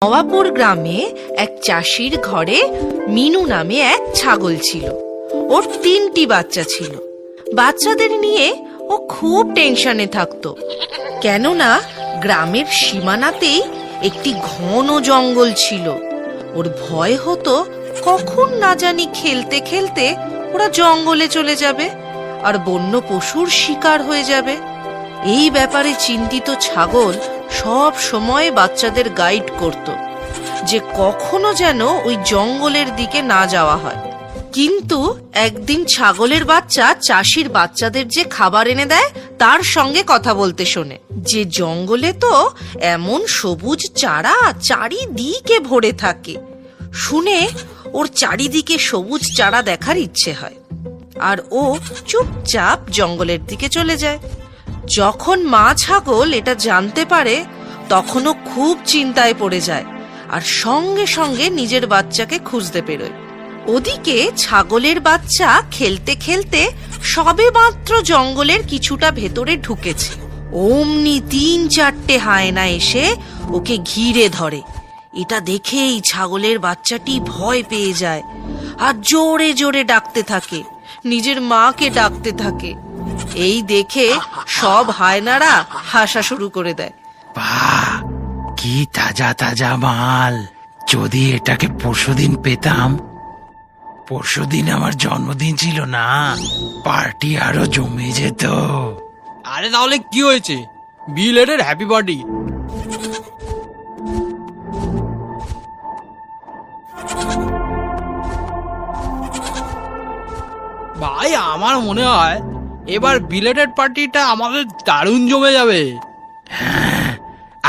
নওয়াপুর গ্রামে এক চাষির ঘরে মিনু নামে এক ছাগল ছিল। ওর 3টি বাচ্চা ছিল। বাচ্চাদের নিয়ে ও খুব টেনশনে থাকতো, কেননা গ্রামের সীমানাতেই একটি ঘন জঙ্গল ছিল। ওর ভয় হতো কখন না জানি খেলতে খেলতে ওরা জঙ্গলে চলে যাবে আর বন্য পশুর শিকার হয়ে যাবে। এই ব্যাপারে চিন্তিত ছাগল সব সময় বাচ্চাদের গাইড করত যে কখনো যেন ওই জঙ্গলের দিকে না যাওয়া হয়। কিন্তু একদিন ছাগলের বাচ্চা চাষির বাচ্চাদের যে খাবার এনে দেয় তার সঙ্গে কথা বলতে শোনে যে জঙ্গলে তো এমন সবুজ চারা চারিদিকে ভরে থাকে। শুনে ওর চারিদিকে সবুজ চারা দেখার ইচ্ছে হয় আর ও চুপচাপ জঙ্গলের দিকে চলে যায়। যখন মা ছাগল এটা জানতে পারে তখনও খুব চিন্তায় পড়ে যায় আর সঙ্গে সঙ্গে নিজের বাচ্চাকে খুঁজতে বেরোয়। ওদিকে ছাগলের বাচ্চা খেলতে খেলতে সবে মাত্র জঙ্গলের কিছুটা ভেতরে ঢুকেছে, অমনি 3-4টে হায়না এসে ওকে ঘিরে ধরে। এটা দেখেই ছাগলের বাচ্চাটি ভয় পেয়ে যায় আর জোরে জোরে ডাকতে থাকে, নিজের মাকে ডাকতে থাকে। এই দেখে সব হায়নারা হাসা শুরু করে দেয়। বাহ, কি তাজা তাজা মাল! যদি এটাকে পরশুদিন পেতাম। পরশুদিন আমার জন্মদিন ছিল না, পার্টি আরো জমে যেত। আরে তাহলে কি হয়েছে? Belated happy party. ভাই, আমার মনে হয় এবার বিলেটেড পার্টিটা আমাদের দারুণ জমে যাবে। হ্যাঁ,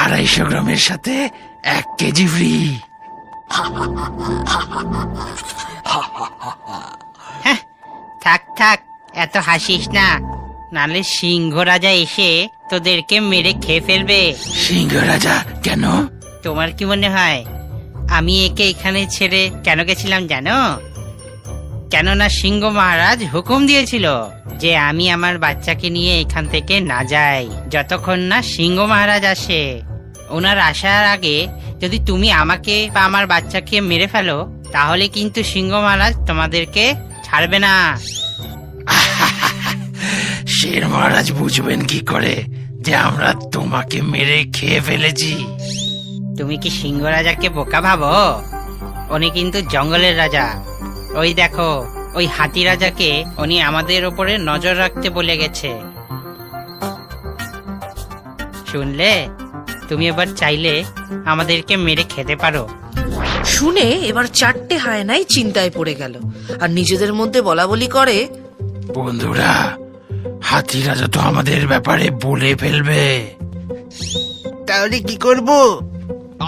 250 গ্রামের সাথে 1 কেজি ফ্রি। হ্যাঁ, থাক থাক, এত হাসিস না, নালে সিংহ রাজা এসে তোদেরকে মেরে খেয়ে ফেলবে। সিংহ রাজা কেন? তোমার কি মনে হয় আমি একে এখানে ছেড়ে কেন গেছিলাম জানো? কেননা সিংহ মহারাজ হুকুম দিয়েছিল যে আমি আমার বাচ্চাকে নিয়ে এখান থেকে না যাই যতক্ষণ না সিংহ মহারাজ আসে। ওনার আসার আগে যদি তুমি আমাকে বা আমার বাচ্চাকে মেরে ফেলো তাহলে কিন্তু সিংহ মহারাজ তোমাদেরকে ছাড়বে না। শের মহারাজ বুঝবেন কি করে যে আমরা তোমাকে মেরে খেয়ে ফেলেছি? তুমি কি সিংহ রাজাকে বোকা ভাবো? উনি কিন্তু জঙ্গলের রাজা। ওই দেখো, ওই হাতি রাজাকে উনি আমাদের উপরে নজর রাখতে বলে গেছে। শুনলে? তুমি এবার চাইলে আমাদেরকে মেরে খেতে পারো। শুনে এবার 4টে হায়নাই চিন্তায় পড়ে গেল আর নিজেদের মধ্যে বলা বলি করে, বন্ধুরা, হাতি রাজা তো আমাদের ব্যাপারে বলে ফেলবে। তাহলে কি করব?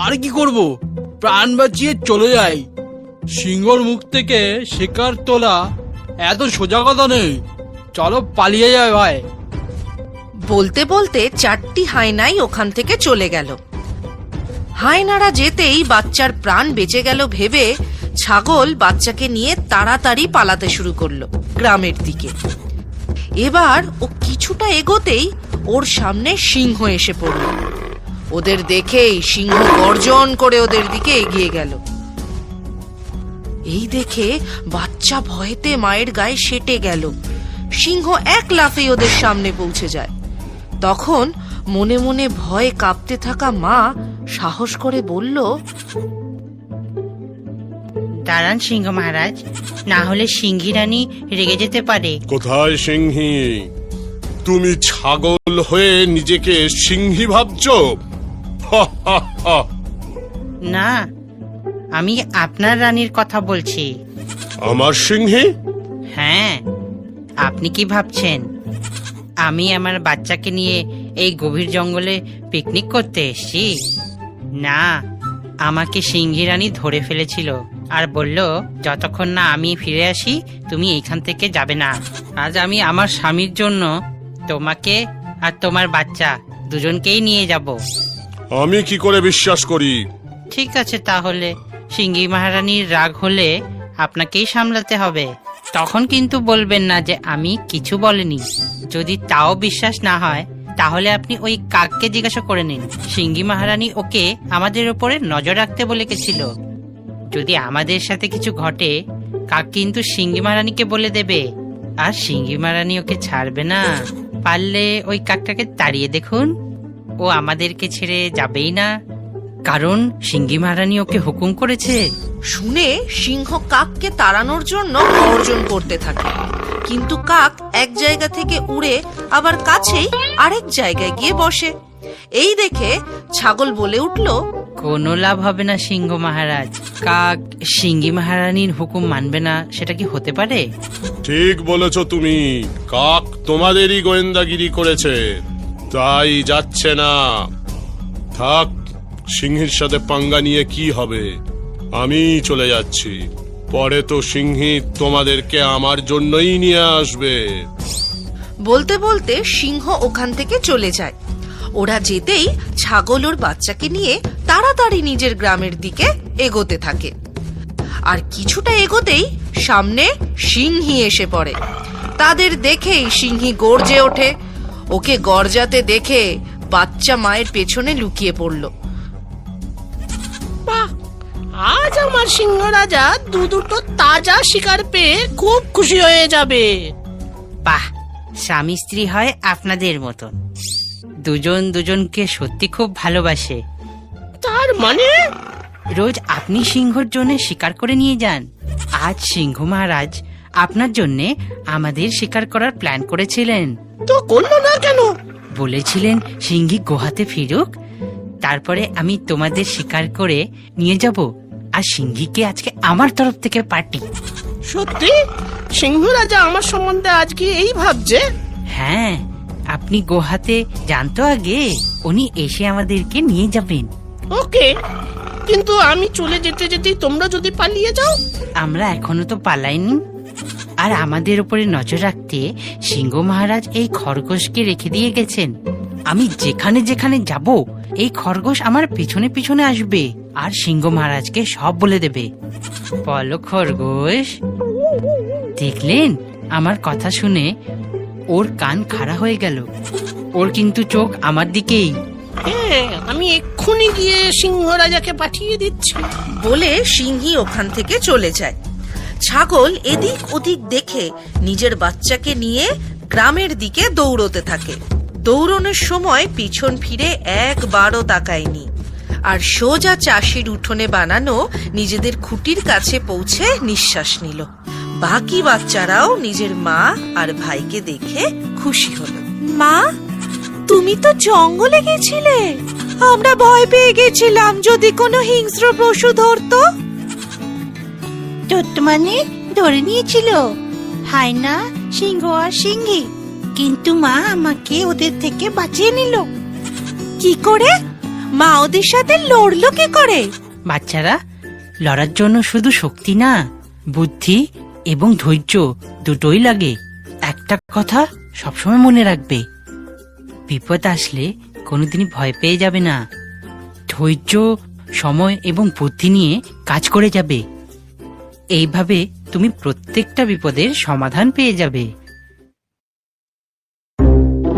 আর কি করব? প্রাণ বাঁচিয়ে চলে যাই। সিংহর মুখ থেকে শিকার তোলা এত সোজা কথা নেই। চলো পালিয়ে যায় ভাই। বলতে বলতে 4টি হায়নাই ওখান থেকে চলে গেল। হায়নারা যেতেই বাচ্চার প্রাণ বেঁচে গেল ভেবে ছাগল বাচ্চাকে নিয়ে তাড়াতাড়ি পালাতে শুরু করলো গ্রামের দিকে। এবার ও কিছুটা এগোতেই ওর সামনে সিংহ এসে পড়ল। ওদের দেখেই সিংহ গর্জন করে ওদের দিকে এগিয়ে গেল। এই দেখে বাচ্চা ভয়েতে মায়ের গায়ে সেটে গেল। সিংহ এক লাফে ওদের সামনে পৌঁছে যায়। তখন মনে মনে ভয়ে কাঁপতে থাকা মা সাহস করে বলল, দাঁড়ান সিংহ মহারাজ, না হলে সিংহী রানী রেগে যেতে পারে। কোথায় সিংহী? তুমি ছাগল হয়ে নিজেকে সিংহী ভাবছো? না, আমি আপনার রানীর কথা বলছি। আমার সিংহী? হ্যাঁ, আপনি কি ভাবছেন আমি আমার বাচ্চাকে নিয়ে এই গভীর জঙ্গলে পিকনিক করতে এসেছি? না, আমাকে সিংহী রানী ধরে ফেলেছিল আর বলল যতক্ষণ না আমি ফিরে আসি তুমি এইখান থেকে যাবে না। আজ আমি আমার স্বামীর জন্য তোমাকে আর তোমার বাচ্চা দুজনকেই নিয়ে যাব। আমি কি করে বিশ্বাস করি? ঠিক আছে, তাহলে সিংহী মহারানীর রাগ হলে আপনাকেই সামলাতে হবে। তখন কিন্তু বলবেন না যে আমি কিছু বলিনি। যদি তাও বিশ্বাস না হয় তাহলে আপনি ওই কাককে জিজ্ঞাসা করে নিন। সিংহী মহারানী ওকে আমাদের উপরে নজর রাখতে বলে গেছিল। যদি আমাদের সাথে কিছু ঘটে, কাক কিন্তু সিংহী মহারানীকে বলে দেবে, আর সিংহী মহারানী ওকে ছাড়বে না। পারলে ওই কাকটাকে তাড়িয়ে দেখুন, ও আমাদেরকে ছেড়ে যাবেই না, কারণ সিংহী মহারানী ওকে হুকুম করেছে। শুনে সিংহ কাককে তাড়ানোর জন্য গর্জন করতে থাকে, কিন্তু কাক এক জায়গা থেকে উড়ে আবার কাছেই আরেক জায়গায় গিয়ে বসে। এই দেখে ছাগল বলে উঠল, কোনো লাভ হবে না সিংহ মহারাজ, কাক সিংহী মহারানীর হুকুম মানবে না, সেটা কি হতে পারে? ঠিক বলেছ তুমি, কাক তোমাদেরই গোয়েন্দাগিরি করেছে, তাই যাচ্ছে না। থাক, সিংহীর সাথে পাঙ্গা নিয়ে কি হবে, আমি চলে যাচ্ছি। পরে তো সিংহী তোমাদেরকে আমার জন্যই নিয়ে আসবে। বলতে বলতে সিংহ ওখান থেকে চলে যায়। ওরা যেতেই ছাগল ওর বাচ্চাকে নিয়ে তাড়াতাড়ি নিজের গ্রামের দিকে এগোতে থাকে। আর কিছুটা এগোতেই সামনে সিংহী এসে পড়ে। তাদের দেখেই সিংহী গর্জে ওঠে। ওকে গর্জাতে দেখে বাচ্চা মায়ের পেছনে লুকিয়ে পড়ল। আজ আমার সিংহ রাজা দুটো তাজা শিকার পেয়ে খুব খুশি হয়ে যাবে। বাহ, স্বামী স্ত্রী হয় আপনাদের মতন, দুজন দুজনকে সত্যি খুব ভালোবাসে। তার মানে? রোজ আপনি সিংহর জন্য শিকার করে নিয়ে যান। আজ সিংহ মহারাজ আপনার জন্য আমাদের শিকার করার প্ল্যান করেছিলেন। তো করলো না কেন? বলেছিলেন সিংহী গুহাতে ফিরুক, তারপরে আমি তোমাদের শিকার করে নিয়ে যাব। আর সিংহীকে আজকে আমার তরফ থেকে পার্টি। সত্যি? সিংহ রাজা আমার সম্বন্ধে আজকে এই ভাবছে? হ্যাঁ, আপনি গুহাতে জানতো আগে, উনি এসে আমাদেরকে নিয়ে যাবেন। ওকে, কিন্তু আমি চলে যেতে যেতে তোমরা যদি পালিয়ে যাও? আমরা এখনো তো পালাইনি। আর আমাদের উপরে নজর রাখতে সিংহ মহারাজ এই খরগোশকে রেখে দিয়ে গেছেন। আমি যেখানে যেখানে যাব, এই খরগোশ আমার পিছনে পিছনে আসবে আর সিংহ মহারাজকে সব বলে দেবে। বলো খরগোশ। দেখলেন, আমার কথা শুনে ওর কান খাড়া হয়ে গেল। ওর কিন্তু চোখ আমার দিকেই। হ্যাঁ, আমি এক্ষুনি গিয়ে সিংহ রাজাকে পাঠিয়ে দিচ্ছি। বলে সিংহী ওখান থেকে চলে যায়। ছাগল এদিক ওদিক দেখে নিজের বাচ্চাকে নিয়ে গ্রামের দিকে দৌড়তে থাকে। দৌড়নের সময় পিছন ফিরে একবারও তাকায়নি, আর সোজা চাষির উঠোনে বানানো নিজেদের খুঁটির কাছে পৌঁছে নিঃশ্বাস নিল। বাকি বাচ্চারাও নিজের মা আর ভাইকে দেখে খুশি হলো। মা, তুমি তো জঙ্গলে গেছিলে, আমরা ভয় পেয়ে গেছিলাম যদি কোনো হিংস্র পশু ধরতো। মানে ধরে নিয়েছিল হায়না, সিংহ আর সিংহী, কিন্তু মা আমাকে ওদের থেকে বাঁচিয়ে নিল। কি করে? মা ওদের সাথে লড়লো কি করে? বাচ্চারা, লড়ার জন্য শুধু শক্তি না, বুদ্ধি এবং ধৈর্য দুটোই লাগে। একটা কথা সবসময় মনে রাখবে, বিপদ আসলে কোনোদিনই ভয় পেয়ে যাবে না। ধৈর্য, সময় এবং বুদ্ধি নিয়ে কাজ করে যাবে। এইভাবে তুমি প্রত্যেকটা বিপদের সমাধান পেয়ে যাবে।